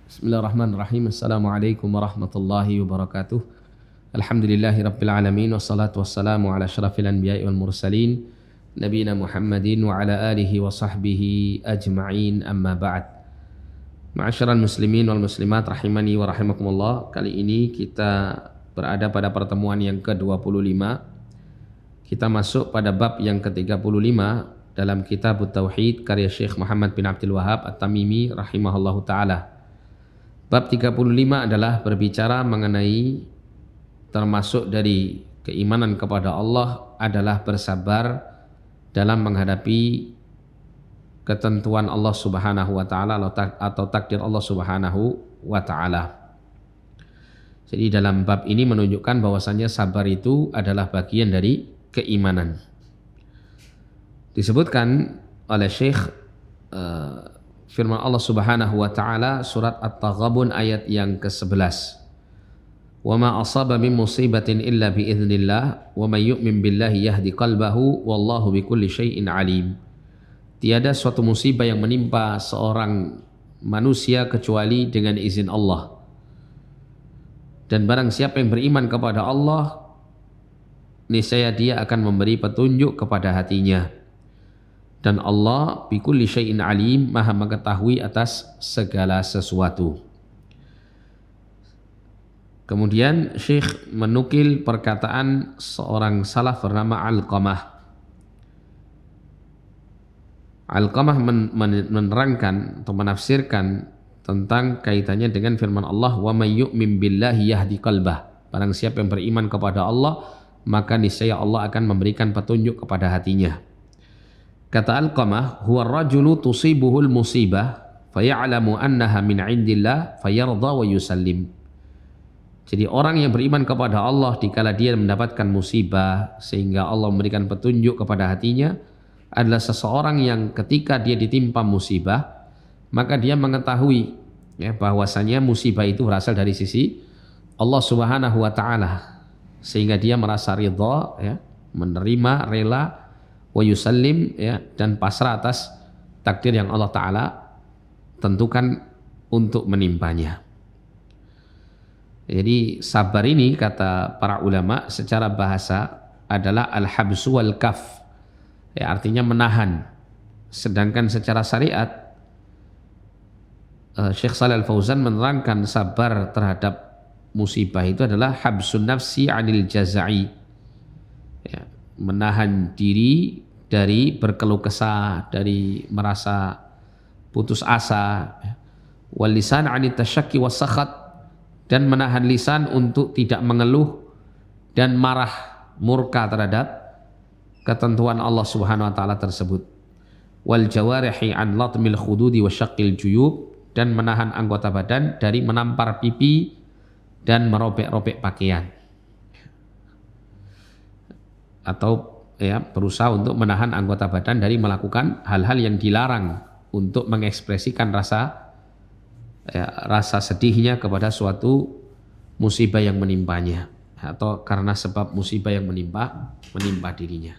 Bismillahirrahmanirrahim. Assalamualaikum warahmatullahi wabarakatuh. Alhamdulillahi rabbil alamin. Wassalatu wassalamu ala asyrafil anbiya'i wal mursalin nabiyina Muhammadin wa ala alihi wa sahbihi ajma'in, amma ba'd. Ma'asyiral muslimin wal muslimat rahimani wa rahimakumullah. Kali ini kita berada pada pertemuan yang ke-25. Kita masuk pada bab yang ke-35 dalam kitab Tauhid karya Syekh Muhammad bin Abdul Wahhab At-Tamimi rahimahullahu ta'ala. Bab 35 adalah berbicara mengenai termasuk dari keimanan kepada Allah adalah bersabar dalam menghadapi ketentuan Allah Subhanahu wa taala atau takdir Allah Subhanahu wa taala. Jadi dalam bab ini menunjukkan bahwasannya sabar itu adalah bagian dari keimanan. Disebutkan oleh Syekh firman Allah Subhanahu wa taala surat At-Taghabun ayat yang ke-11. Wa ma asaba min musibatin illa bi idznillah wa may yu'min billahi yahdi qalbahu wallahu bikulli syai'in alim. Tiada suatu musibah yang menimpa seorang manusia kecuali dengan izin Allah. Dan barang siapa yang beriman kepada Allah, niscaya dia akan memberi petunjuk kepada hatinya. Dan Allah bikulli syai'in alim, maha mengetahui atas segala sesuatu. Kemudian Syekh menukil perkataan seorang salaf bernama Alqamah. Alqamah menerangkan atau menafsirkan tentang kaitannya dengan firman Allah, wa may yu'min billahi yahdi qalbah. Barang siapa yang beriman kepada Allah, maka niscaya Allah akan memberikan petunjuk kepada hatinya. Kata Alqamah, huwa rajulu tusibuhul musibah faya'lamu annaha min 'indillah fayarda wa yusallim. Jadi orang yang beriman kepada Allah dikala dia mendapatkan musibah sehingga Allah memberikan petunjuk kepada hatinya adalah seseorang yang ketika dia ditimpa musibah maka dia mengetahui ya bahwasanya musibah itu berasal dari sisi Allah Subhanahu wa taala sehingga dia merasa ridha ya, menerima, rela, wa yusallim ya, dan pasrah atas takdir yang Allah taala tentukan untuk menimpanya. Jadi sabar ini kata para ulama secara bahasa adalah al-habsu wal kaf. Ya, artinya menahan. Sedangkan secara syariat Syekh Shalih Al-Fauzan menerangkan sabar terhadap musibah itu adalah habsun nafsi 'anil jaza'i. Ya, menahan diri dari berkeluh kesah, dari merasa putus asa. Wal lisan 'anit tasyakki was sakhat, dan menahan lisan untuk tidak mengeluh dan marah murka terhadap ketentuan Allah Subhanahu wa taala tersebut. Wal jawarihi an latmil khududi wa syaqqil juyub, dan menahan anggota badan dari menampar pipi dan merobek-robek pakaian. Atau ya berusaha untuk menahan anggota badan dari melakukan hal-hal yang dilarang untuk mengekspresikan rasa sedihnya kepada suatu musibah yang menimpanya atau karena sebab musibah yang menimpa dirinya.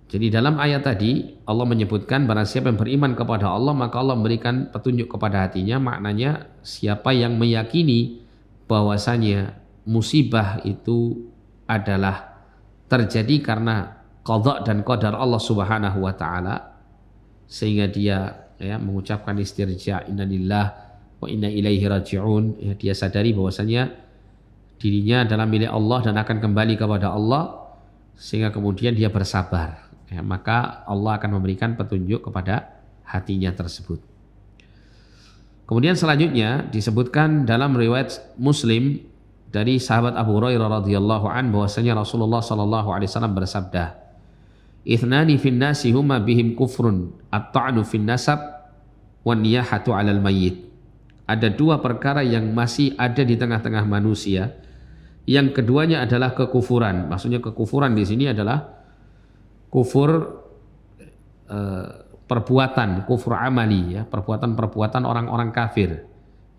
Jadi dalam ayat tadi Allah menyebutkan barang siapa yang beriman kepada Allah maka Allah memberikan petunjuk kepada hatinya. Maknanya siapa yang meyakini bahwasanya musibah itu adalah terjadi karena qadha dan qadar Allah Subhanahu wa taala sehingga dia ya mengucapkan istirja inna lillah wa inna ilaihi raji'un, ya, dia sadari bahwasanya dirinya adalah milik Allah dan akan kembali kepada Allah sehingga kemudian dia bersabar, ya, maka Allah akan memberikan petunjuk kepada hatinya tersebut. Kemudian selanjutnya disebutkan dalam riwayat Muslim dari sahabat Abu Hurairah radhiyallahu an bahwasanya Rasulullah sallallahu alaihi wasallam bersabda, ithnani fin nasi huma bihim kufrun at-ta'nu fin nasab wan niyahatu 'alal mayyit. Ada dua perkara yang masih ada di tengah-tengah manusia. Yang keduanya adalah kekufuran. Maksudnya kekufuran di sini adalah kufur perbuatan, kufur amali ya, perbuatan-perbuatan orang-orang kafir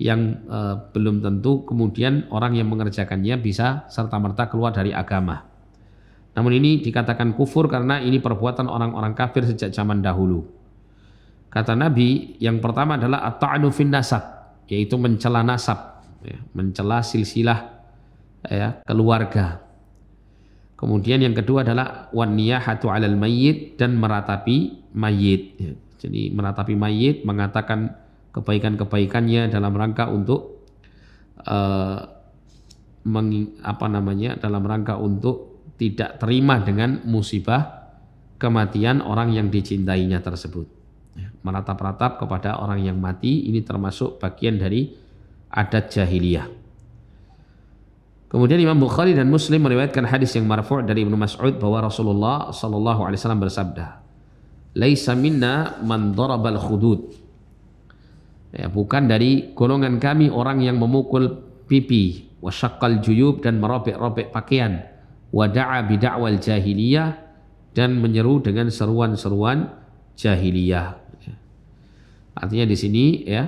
yang belum tentu kemudian orang yang mengerjakannya bisa serta-merta keluar dari agama. Namun ini dikatakan kufur karena ini perbuatan orang-orang kafir sejak zaman dahulu. Kata Nabi, yang pertama adalah at-ta'nu fin nasab, yaitu mencela nasab, ya, mencela silsilah ya, keluarga. Kemudian yang kedua adalah wan niyahatu 'alal mayyit, dan meratapi mayit. Ya. Jadi meratapi mayit, mengatakan kebaikan-kebaikannya dalam rangka untuk dalam rangka untuk tidak terima dengan musibah kematian orang yang dicintainya tersebut. Ya, meratap-ratap kepada orang yang mati ini termasuk bagian dari adat jahiliyah. Kemudian Imam Bukhari dan Muslim meriwayatkan hadis yang marfu' dari Ibnu Mas'ud bahwa Rasulullah sallallahu alaihi wasallam bersabda, "Laisa minna man darabal khudud." Ya, bukan dari golongan kami orang yang memukul pipi, wa syaqqal juyub, dan merobek-robek pakaian, wa da'a bi da'wal jahiliyah, dan menyeru dengan seruan-seruan jahiliyah. Ya. Artinya di sini ya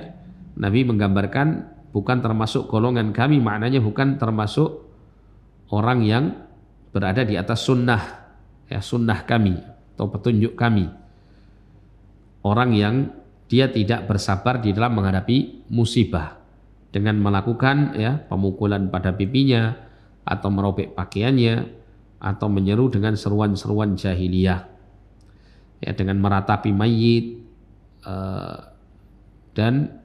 Nabi menggambarkan bukan termasuk golongan kami, maknanya bukan termasuk orang yang berada di atas sunnah, ya, sunnah kami atau petunjuk kami. Orang yang dia tidak bersabar di dalam menghadapi musibah dengan melakukan ya pemukulan pada pipinya atau merobek pakaiannya atau menyeru dengan seruan-seruan jahiliyah, ya, dengan meratapi mayit dan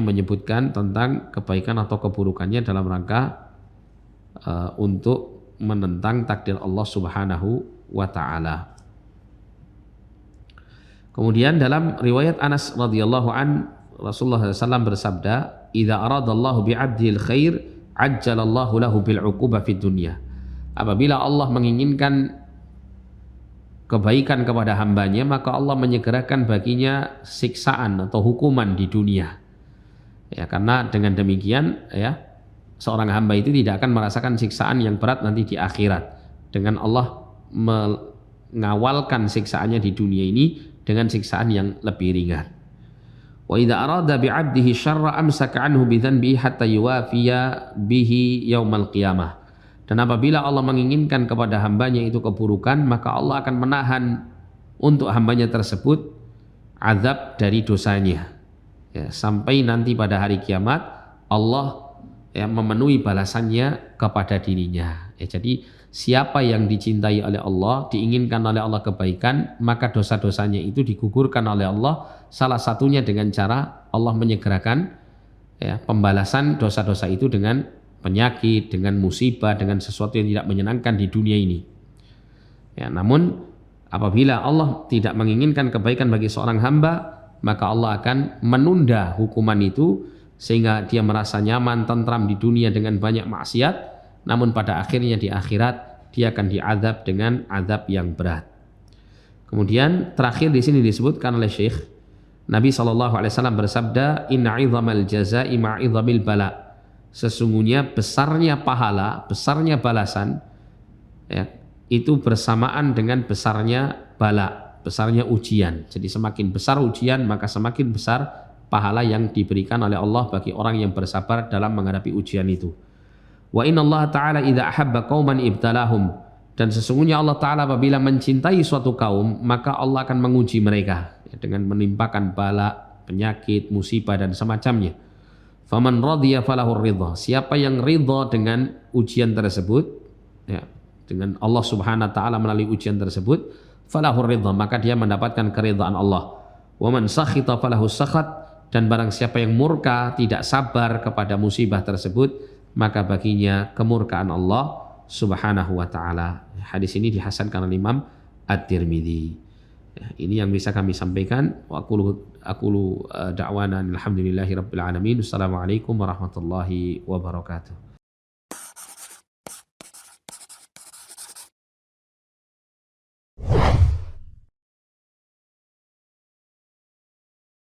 menyebutkan tentang kebaikan atau keburukannya dalam rangka untuk menentang takdir Allah Subhanahu wa taala. Kemudian dalam riwayat Anas radhiyallahu an, Rasulullah SAW bersabda, "Idza aradallahu bi'abdil khair, ajjalallahu lahu bil 'uqubah fid dunya." Apabila Allah menginginkan kebaikan kepada hambanya, maka Allah menyegerakan baginya siksaan atau hukuman di dunia. Ya, karena dengan demikian ya seorang hamba itu tidak akan merasakan siksaan yang berat nanti di akhirat. Dengan Allah mengawalkan siksaannya di dunia ini dengan siksaan yang lebih ringan. Wa idza arada bi 'abdihi syarra amsaka 'anhu bi dzanbihi hatta yuwafiya bihi yaumal qiyamah. Dan apabila Allah menginginkan kepada hambanya itu keburukan, maka Allah akan menahan untuk hambanya tersebut azab dari dosanya. Ya, sampai nanti pada hari kiamat Allah ya memenuhi balasannya kepada dirinya. Ya, jadi siapa yang dicintai oleh Allah, diinginkan oleh Allah kebaikan, maka dosa-dosanya itu digugurkan oleh Allah. Salah satunya dengan cara Allah menyegerakan ya pembalasan dosa-dosa itu dengan penyakit, dengan musibah, dengan sesuatu yang tidak menyenangkan di dunia ini. Ya, namun apabila Allah tidak menginginkan kebaikan bagi seorang hamba, maka Allah akan menunda hukuman itu sehingga dia merasa nyaman, tentram di dunia dengan banyak maksiat, namun pada akhirnya di akhirat dia akan diazab dengan azab yang berat. Kemudian terakhir di sini disebutkan oleh Syekh, Nabi SAW bersabda, "Inna 'idhamal jazaa'i ma'idhamil bala." Sesungguhnya besarnya pahala, besarnya balasan ya, itu bersamaan dengan besarnya bala, besarnya ujian. Jadi semakin besar ujian, maka semakin besar pahala yang diberikan oleh Allah bagi orang yang bersabar dalam menghadapi ujian itu. Wa inna Allah ta'ala idza ahabba qauman ibtalahum. Dan sesungguhnya Allah Ta'ala apabila mencintai suatu kaum, maka Allah akan menguji mereka ya, dengan menimpakan bala, penyakit, musibah dan semacamnya. Faman radhiya falahur ridha. Siapa yang ridha dengan ujian tersebut ya, dengan Allah Subhanahu wa taala melalui ujian tersebut, falahur ridha, maka dia mendapatkan keridhaan Allah. Wa man sakhita falahus sakhat, dan barang siapa yang murka, tidak sabar kepada musibah tersebut, maka baginya kemurkaan Allah Subhanahu wa taala. Hadis ini dihasankan oleh Imam At-Tirmidzi. Ya, ini yang bisa kami sampaikan. Wa aqulu da'wana alhamdulillahi rabbil alamin. Wassalamualaikum warahmatullahi wabarakatuh.